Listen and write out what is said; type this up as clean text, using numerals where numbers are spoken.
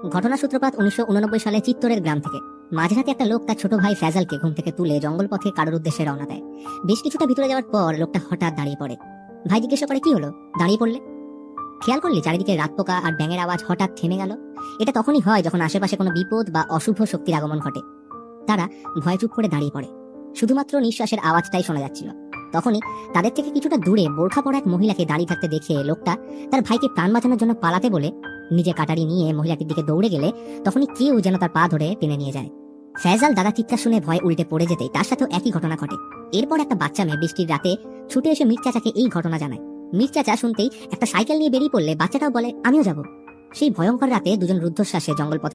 ঘটনা সূত্রপাত 1989 সালে চিত্তরের গ্রাম থেকে। মাঝরাতে একটা লোক তার ছোট ভাই ফ্যাজালকে ঘুম থেকে তুলে জঙ্গল পথে কারোর উদ্দেশ্যে রওনা দেয়। বেশ কিছুটা ভিতরে যাওয়ার পর লোকটা হঠাৎ দাঁড়িয়ে পড়ে। ভাই জিজ্ঞাসা করে, কি হলো, দাঁড়িয়ে পড়লে? খেয়াল করলি চারিদিকে রাত পোকা আর ব্যাঙের আওয়াজ হঠাৎ থেমে গেল? এটা তখনই হয় যখন আশেপাশে কোনো বিপদ বা অশুভ শক্তির আগমন ঘটে। তারা ভয় চুপ করে দাঁড়িয়ে পড়ে। শুধুমাত্র নিঃশ্বাসের আওয়াজটাই শোনা যাচ্ছিল। তখনই তাদের থেকে কিছুটা দূরে বোরখা পরা এক মহিলাকে দাঁড়িয়ে থাকতে দেখে লোকটা তার ভাইকে প্রাণ বাঁচানোর জন্য পালাতে বলে নিজে কাটারি নিয়ে মহিলাটির দিকে দৌড়ে গেলে তখনই কেউ যেন তার পা ধরে টেনে নিয়ে যায়। ফয়জাল দাদা চিৎকার শুনে ভয় উল্টে পড়ে যেতেই তার সাথেও একই ঘটনা ঘটে। এরপর একটা বাচ্চা মেয়ে বৃষ্টির রাতে ছুটে এসে মীর চাচাকে এই ঘটনা জানায়। মীর চাচা শুনতেই একটা সাইকেল নিয়ে বেরিয়ে পড়লে বাচ্চাটাও বলে, আমিও যাব। সেই ভয়ঙ্কর রাতে দুজন রুদ্ধশ্বাসে জঙ্গল পথে